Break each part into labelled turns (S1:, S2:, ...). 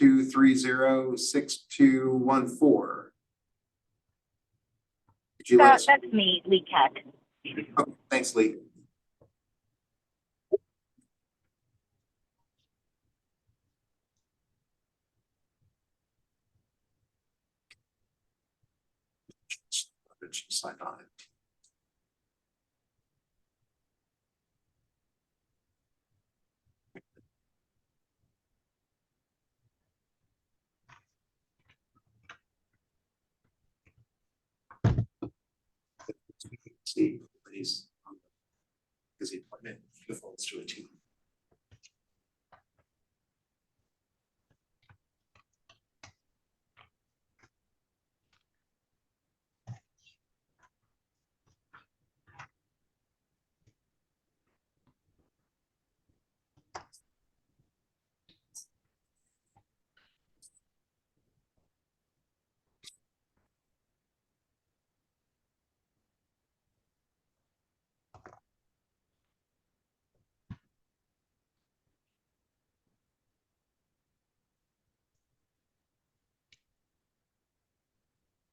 S1: 62306-214. Did you
S2: That's me, Lee Keck.
S1: Oh, thanks, Lee. She signed on it. See, please, because the appointment defaults to a team.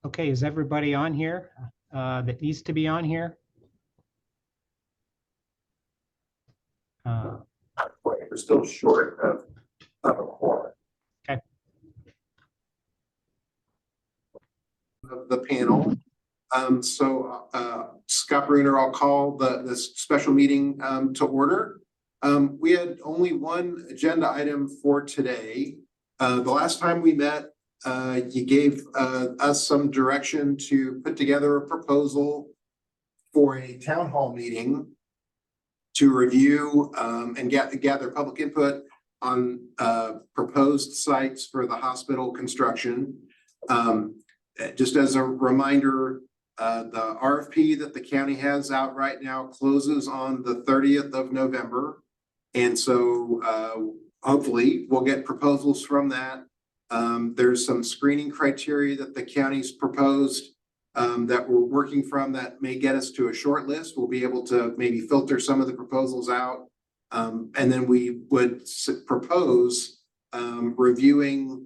S3: Okay, is everybody on here that needs to be on here?
S1: We're still short of a quorum.
S3: Okay.
S1: Of the panel. Scott Bruner, I'll call this special meeting to order. We had only one agenda item for today. The last time we met, you gave us some direction to put together a proposal for a town hall meeting to review and gather public input on proposed sites for the hospital construction. Just as a reminder, the RFP that the county has out right now closes on the 30th of November. And so hopefully we'll get proposals from that. There's some screening criteria that the county's proposed that we're working from that may get us to a short list. We'll be able to maybe filter some of the proposals out. And then we would propose reviewing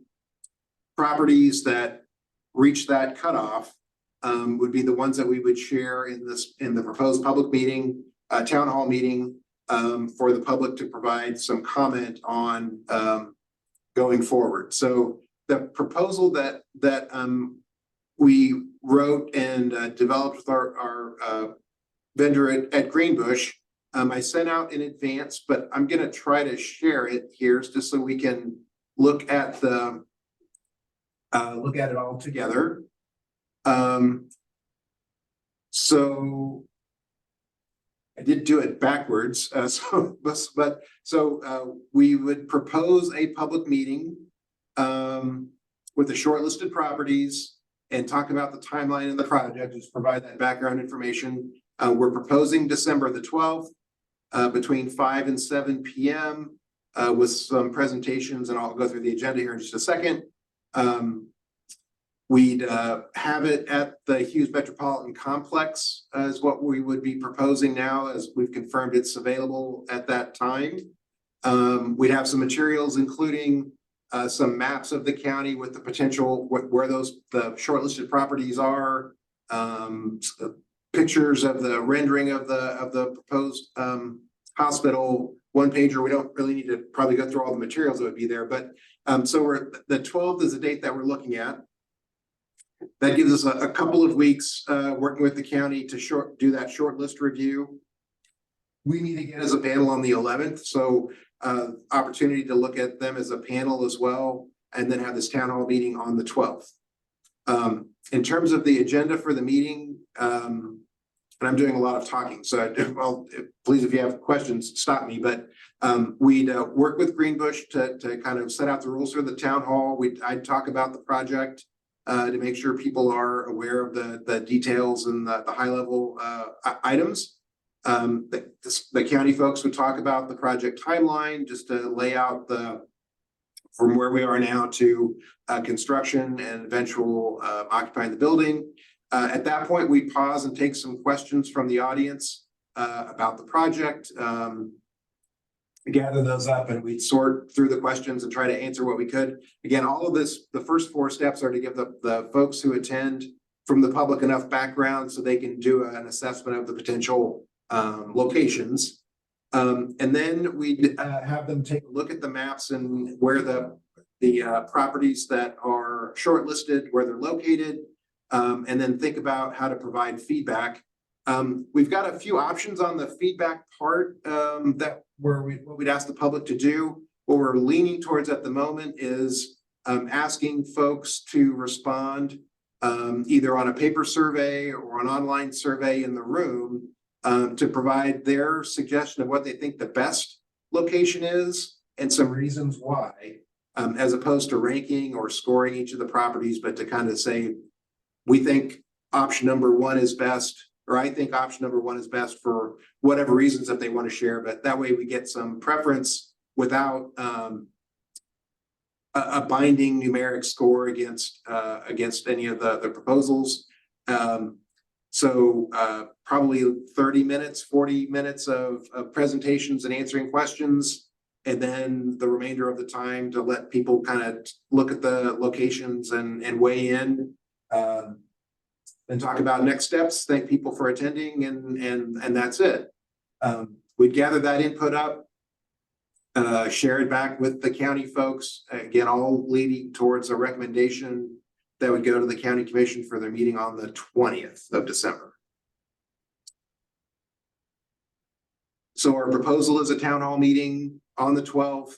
S1: properties that reach that cutoff would be the ones that we would share in the proposed public meeting, town hall meeting, for the public to provide some comment on going forward. So the proposal that we wrote and developed with our vendor at Greenbush, I sent out in advance, but I'm going to try to share it here just so we can look at it all together. So I did do it backwards. We would propose a public meeting with the shortlisted properties and talk about the timeline of the project, just provide that background information. We're proposing December the 12th between 5 and 7 p.m. With some presentations, and I'll go through the agenda here in just a second. We'd have it at the Hughes Metropolitan Complex is what we would be proposing now, as we've confirmed it's available at that time. We'd have some materials, including some maps of the county with the potential where the shortlisted properties are, pictures of the rendering of the proposed hospital, one pager. We don't really need to probably go through all the materials that would be there, but so the 12th is the date that we're looking at. That gives us a couple of weeks working with the county to do that short list review. We meet again as a panel on the 11th, so opportunity to look at them as a panel as well, and then have this town hall meeting on the 12th. In terms of the agenda for the meeting, and I'm doing a lot of talking, so please, if you have questions, stop me. But we'd work with Greenbush to kind of set out the rules for the town hall. I'd talk about the project to make sure people are aware of the details and the high level items. The county folks would talk about the project timeline, just to lay out from where we are now to construction and eventual occupying the building. At that point, we pause and take some questions from the audience about the project. gather those up and we'd sort through the questions and try to answer what we could. Again, all of this, the first 4 steps are to give the folks who attend from the public enough background so they can do an assessment of the potential locations. And then we'd have them take a look at the maps and where the properties that are shortlisted, where they're located, and then think about how to provide feedback. We've got a few options on the feedback part what we'd ask the public to do. What we're leaning towards at the moment is asking folks to respond either on a paper survey or an online survey in the room to provide their suggestion of what they think the best location is and some reasons why, as opposed to ranking or scoring each of the properties, but to kind of say, we think option number 1 is best, or I think option number 1 is best for whatever reasons that they want to share. But that way we get some preference without a binding numeric score against any of the proposals. So probably 30 minutes, 40 minutes of presentations and answering questions, and then the remainder of the time to let people kind of look at the locations and weigh in. And talk about next steps, thank people for attending, and that's it. We'd gather that input up, share it back with the county folks, again, all leading towards a recommendation that would go to the county commission for their meeting on the 20th of December. So our proposal is a town hall meeting on the 12th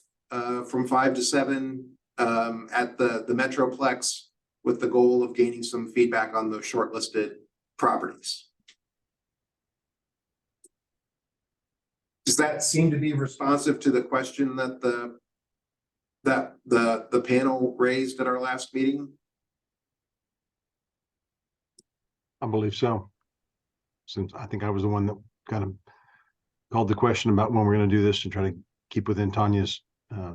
S1: from 5 to 7 at the Metroplex, with the goal of gaining some feedback on those shortlisted properties. Does that seem to be responsive to the question that the panel raised at our last meeting?
S2: I believe so. Since I think I was the one that kind of called the question about when we're going to do this to try to keep within Tanya's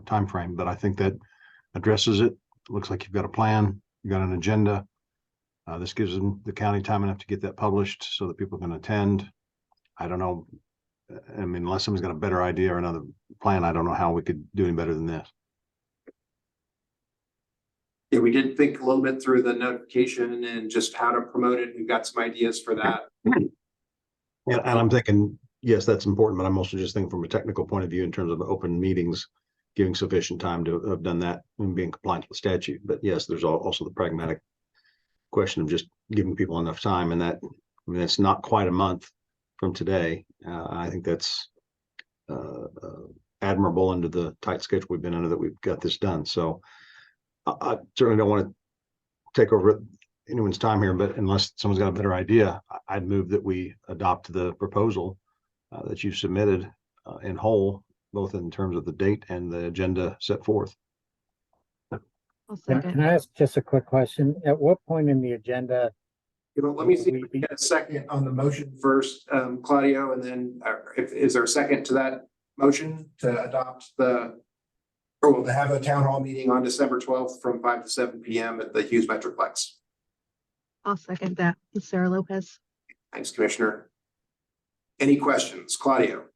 S2: time frame, but I think that addresses it. It looks like you've got a plan. You got an agenda. This gives them the county time enough to get that published so that people can attend. I don't know. I mean, unless someone's got a better idea or another plan, I don't know how we could do any better than this.
S1: Yeah, we did think a little bit through the notification and just how to promote it. We've got some ideas for that.
S2: And I'm thinking, yes, that's important, but I'm also just thinking from a technical point of view in terms of open meetings, giving sufficient time to have done that and being compliant with statute. But yes, there's also the pragmatic question of just giving people enough time, and that, I mean, it's not quite a month from today. I think that's admirable under the tight schedule we've been under that we've got this done. So I certainly don't want to take over anyone's time here, but unless someone's got a better idea, I'd move that we adopt the proposal that you've submitted in whole, both in terms of the date and the agenda set forth.
S4: Can I ask just a quick question? At what point in the agenda?
S1: Let me see if we get a second on the motion first, Claudio, and then is there a second to that motion to adopt to have a town hall meeting on December 12th from 5 to 7 p.m. at the Hughes Metroplex?
S5: I'll second that. It's Sarah Lopez.
S1: Thanks, Commissioner. Any questions, Claudio?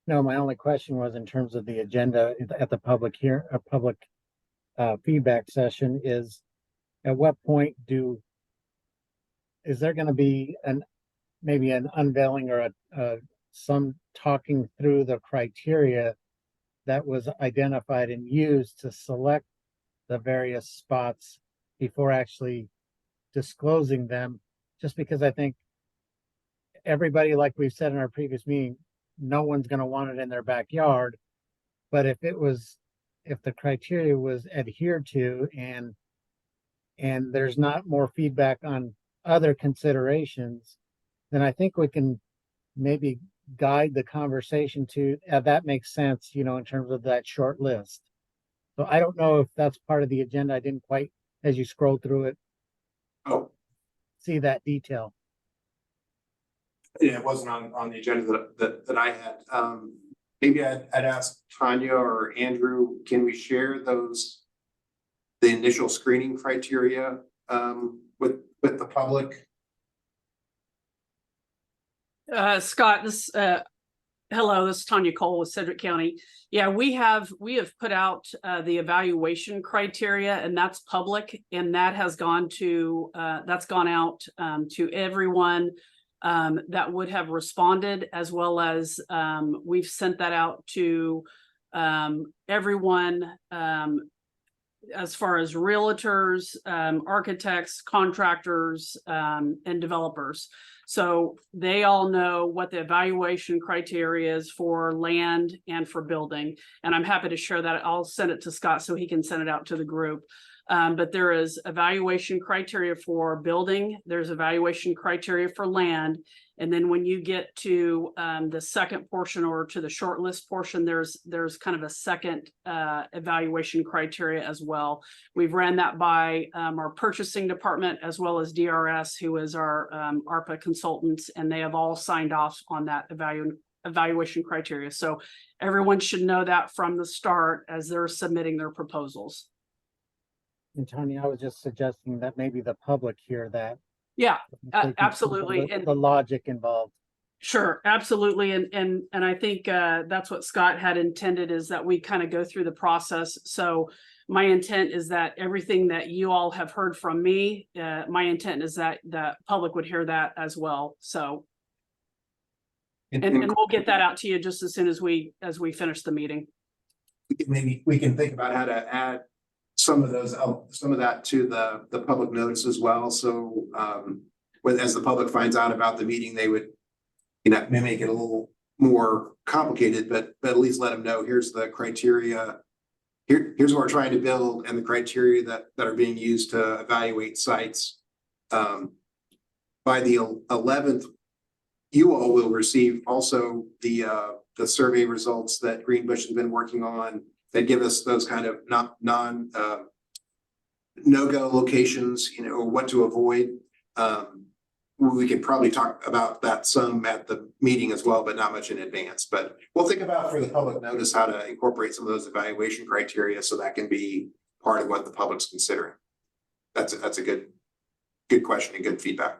S4: No, my only question was in terms of the agenda at the public feedback session is, at what point is there going to be maybe an unveiling or some talking through the criteria that was identified and used to select the various spots before actually disclosing them? Just because I think everybody, like we've said in our previous meeting, no one's going to want it in their backyard. But if the criteria was adhered to and there's not more feedback on other considerations, then I think we can maybe guide the conversation to that makes sense, in terms of that short list. So I don't know if that's part of the agenda. I didn't quite, as you scroll through it, see that detail.
S1: Yeah, it wasn't on the agenda that I had. Maybe I'd ask Tanya or Andrew, can we share the initial screening criteria with the public?
S6: Scott, this Hello, this is Tanya Cole with Sedgwick County. Yeah, we have put out the evaluation criteria, and that's public, and that has gone out to everyone that would have responded, as well as we've sent that out to everyone as far as realtors, architects, contractors, and developers. So they all know what the evaluation criteria is for land and for building. And I'm happy to share that. I'll send it to Scott so he can send it out to the group. But there is evaluation criteria for building. There's evaluation criteria for land. And then when you get to the second portion, or to the short list portion, there's kind of a second evaluation criteria as well. We've ran that by our purchasing department, as well as DRS, who is our ARPA consultants, and they have all signed off on that evaluation criteria. So everyone should know that from the start as they're submitting their proposals.
S4: And Tony, I was just suggesting that maybe the public hear that.
S6: Yeah,
S4: They can see
S6: absolutely.
S4: The logic involved.
S6: Sure, absolutely. And I think that's what Scott had intended, is that we kind of go through the process. So my intent is that everything that you all have heard from me, my intent is that the public would hear that as well. So and we'll get that out to you just as soon as we finish the meeting.
S1: Maybe we can think about how to add some of that to the public notice as well. So as the public finds out about the meeting, they would, may make it a little more complicated, but at least let them know, here's the criteria. Here's what we're trying to build, and the criteria that are being used to evaluate sites. By the 11th, you all will receive also the survey results that Greenbush has been working on, that give us those kind of no-go locations, what to avoid. We could probably talk about that some at the meeting as well, but not much in advance. But we'll think about, for the public notice, how to incorporate some of those evaluation criteria so that can be part of what the public's considering. That's a good question and good feedback.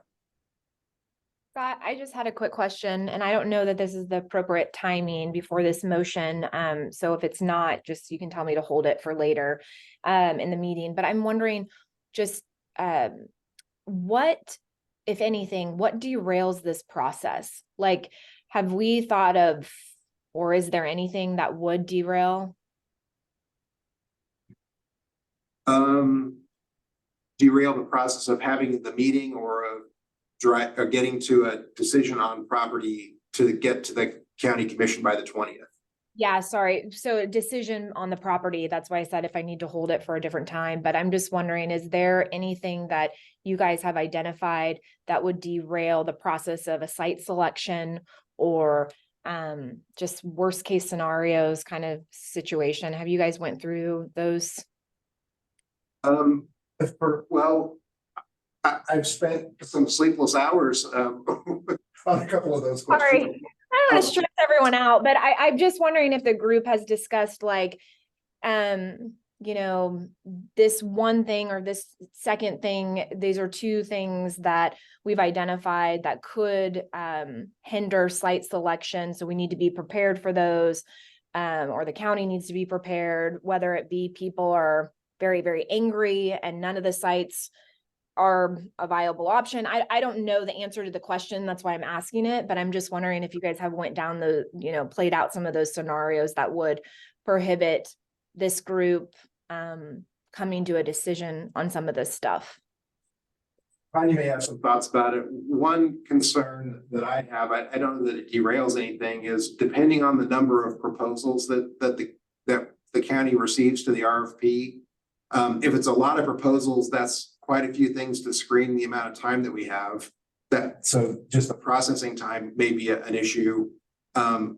S7: Scott, I just had a quick question, and I don't know that this is the appropriate timing before this motion. So if it's not, just you can tell me to hold it for later in the meeting. But I'm wondering, just what, if anything, what derails this process? Like, have we thought of, or is there anything that would derail?
S1: Derail the process of having the meeting, or getting to a decision on property to get to the county commission by the 20th.
S7: Yeah, sorry. So a decision on the property, that's why I said if I need to hold it for a different time, but I'm just wondering, is there anything that you guys have identified that would derail the process of a site selection, or just worst case scenarios kind of situation? Have you guys went through those?
S1: I've spent some sleepless hours on a couple of those questions.
S7: Sorry, I don't want to stress everyone out, but I'm just wondering if the group has discussed, like, this one thing or this second thing. These are two things that we've identified that could hinder site selection. So we need to be prepared for those, or the county needs to be prepared, whether it be people are very, very angry and none of the sites are a viable option. I don't know the answer to the question. That's why I'm asking it, but I'm just wondering if you guys have went down played out some of those scenarios that would prohibit this group coming to a decision on some of this stuff.
S1: You may have some thoughts about it. One concern that I have, I don't know that it derails anything, is depending on the number of proposals that the county receives to the RFP. If it's a lot of proposals, that's quite a few things to screen the amount of time that we have. So just the processing time may be an issue. And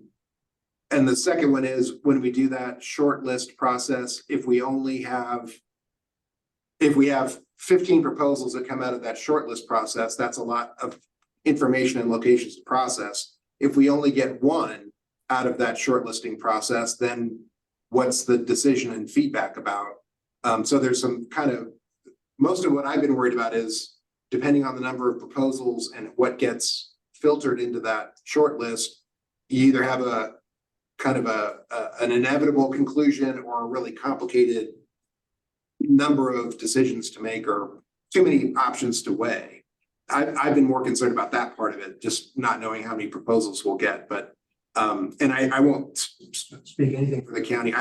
S1: the second one is, when we do that short list process, if we have 15 proposals that come out of that short list process, that's a lot of information and locations to process. If we only get one out of that shortlisting process, then what's the decision and feedback about? So there's some kind of, most of what I've been worried about is, depending on the number of proposals and what gets filtered into that short list, you either have a kind of an inevitable conclusion or a really complicated number of decisions to make or too many options to weigh. I've been more concerned about that part of it, just not knowing how many proposals we'll get, but and I won't speak anything for the county.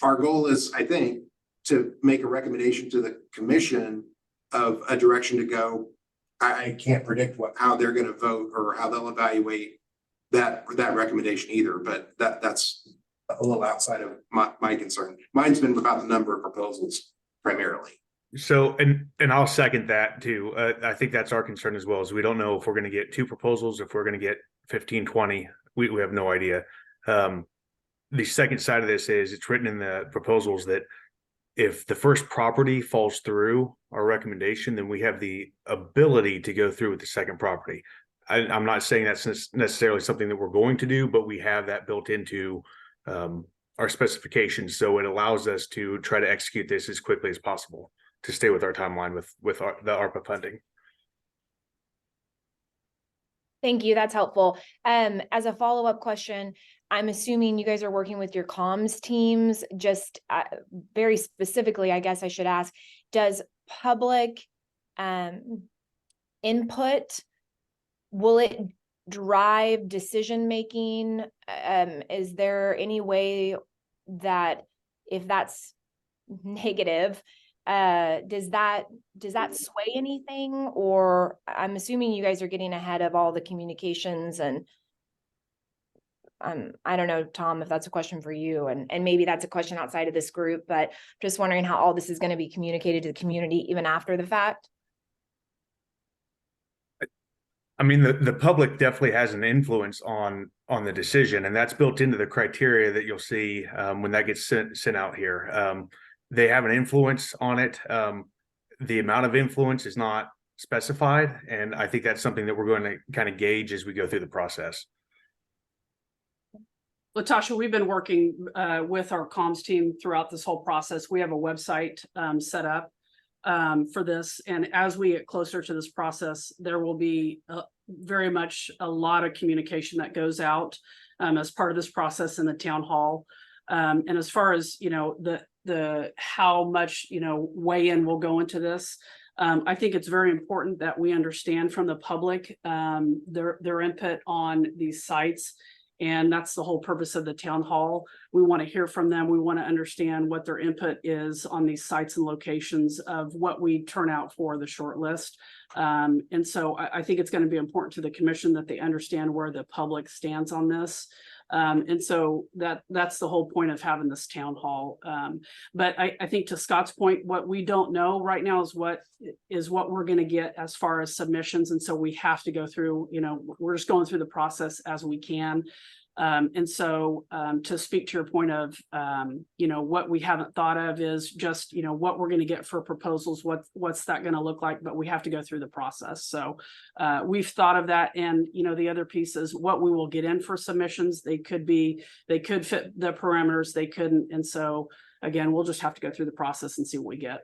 S1: Our goal is, I think, to make a recommendation to the commission of a direction to go. I can't predict how they're going to vote or how they'll evaluate that recommendation either, but that's a little outside of my concern. Mine's been about the number of proposals primarily.
S8: So, and I'll second that too. I think that's our concern as well, is we don't know if we're going to get 2 proposals, if we're going to get 15, 20, we have no idea. The second side of this is it's written in the proposals that if the first property falls through our recommendation, then we have the ability to go through with the second property. I'm not saying that's necessarily something that we're going to do, but we have that built into our specifications. So it allows us to try to execute this as quickly as possible to stay with our timeline with the ARPA funding.
S7: Thank you. That's helpful. As a follow-up question, I'm assuming you guys are working with your comms teams. Just very specifically, I guess I should ask, does public input, will it drive decision-making? Is there any way that if that's negative, does that sway anything? Or I'm assuming you guys are getting ahead of all the communications, and I don't know, Tom, if that's a question for you, and maybe that's a question outside of this group, but just wondering how all this is going to be communicated to the community even after the fact.
S8: I mean, the public definitely has an influence on the decision, and that's built into the criteria that you'll see when that gets sent out here. They have an influence on it. The amount of influence is not specified, and I think that's something that we're going to kind of gauge as we go through the process.
S6: Latasha, we've been working with our comms team throughout this whole process. We have a website set up for this, and as we get closer to this process, there will be very much a lot of communication that goes out as part of this process in the town hall. And as far as the how much weigh-in will go into this, I think it's very important that we understand from the public their input on these sites. And that's the whole purpose of the town hall. We want to hear from them. We want to understand what their input is on these sites and locations of what we turn out for the short list. And so I think it's going to be important to the commission that they understand where the public stands on this. And so that's the whole point of having this town hall. But I think to Scott's point, what we don't know right now is what we're going to get as far as submissions. And so we have to go through, we're just going through the process as we can. And so to speak to your point of, what we haven't thought of is just, what we're going to get for proposals, what's that going to look like, but we have to go through the process. So we've thought of that. And, the other piece is what we will get in for submissions. They could fit the parameters, they couldn't. And so again, we'll just have to go through the process and see what we get.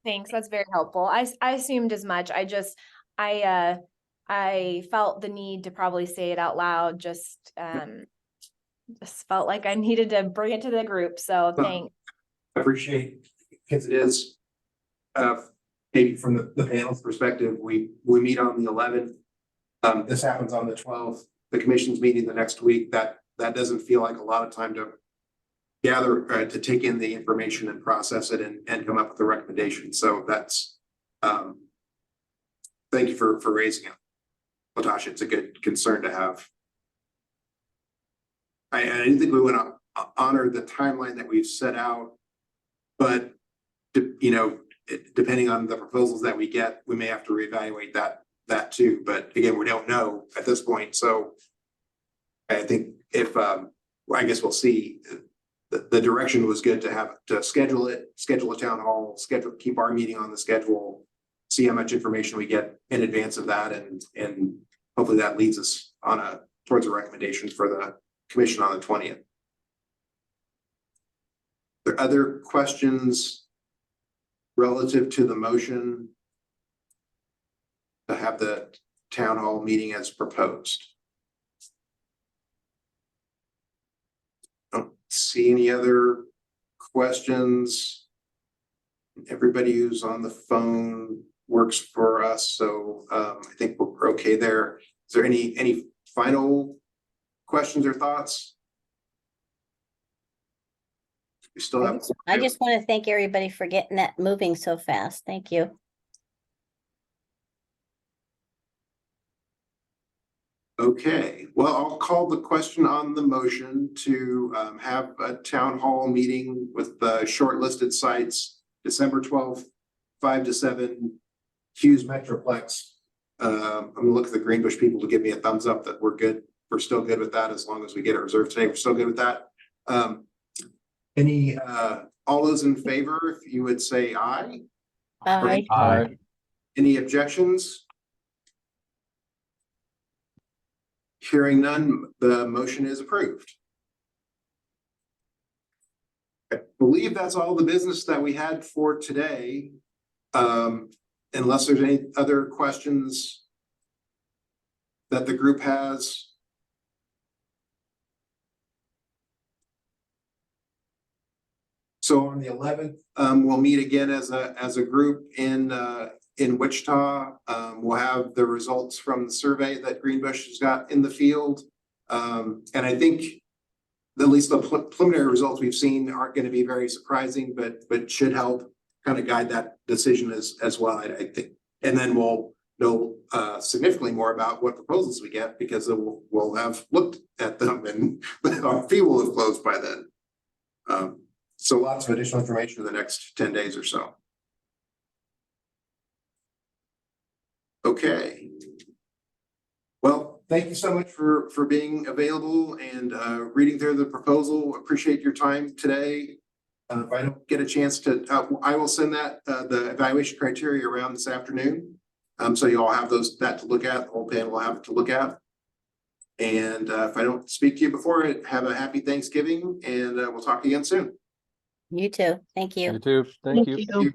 S7: Thanks. That's very helpful. I assumed as much. I felt the need to probably say it out loud, just felt like I needed to bring it to the group. So thanks.
S1: I appreciate, because it is maybe from the panel's perspective, we meet on the 11th. This happens on the 12th. The commission's meeting the next week. That doesn't feel like a lot of time to gather, to take in the information and process it and come up with a recommendation. So that's thank you for raising it, Latasha. It's a good concern to have. I didn't think we want to honor the timeline that we've set out, but depending on the proposals that we get, we may have to reevaluate that too. But again, we don't know at this point. So I think I guess we'll see. The direction was good to schedule a town hall, keep our meeting on the schedule, see how much information we get in advance of that, and hopefully that leads us towards a recommendation for the commission on the 20th. Are there other questions relative to the motion to have the town hall meeting as proposed? see any other questions. Everybody who's on the phone works for us, so I think we're okay there. Is there any final questions or thoughts? We still have.
S9: I just want to thank everybody for getting that moving so fast. Thank you.
S1: Okay, well, I'll call the question on the motion to have a town hall meeting with the shortlisted sites, December 12th, 5 to 7, Hughes Metroplex. I'm gonna look at the Greenbush people to give me a thumbs up that we're good. We're still good with that as long as we get it reserved today. We're still good with that. All those in favor, if you would say aye.
S9: Bye.
S2: Aye.
S1: Any objections? Hearing none, the motion is approved. I believe that's all the business that we had for today. Unless there's any other questions that the group has. So on the 11th, we'll meet again as a group in Wichita. We'll have the results from the survey that Greenbush has got in the field. And I think at least the preliminary results we've seen aren't going to be very surprising, but should help kind of guide that decision as well, I think. And then we'll know significantly more about what proposals we get, because we'll have looked at them and our fee will have closed by then. So lots of additional information in the next 10 days or so. Okay. Well, thank you so much for being available and reading through the proposal. Appreciate your time today. If I don't get a chance to, I will send that the evaluation criteria around this afternoon. So you all have that to look at. The whole panel will have it to look at. And if I don't speak to you before it, have a happy Thanksgiving, and we'll talk again soon.
S9: You too. Thank you.
S10: You too. Thank you.
S5: Thank you.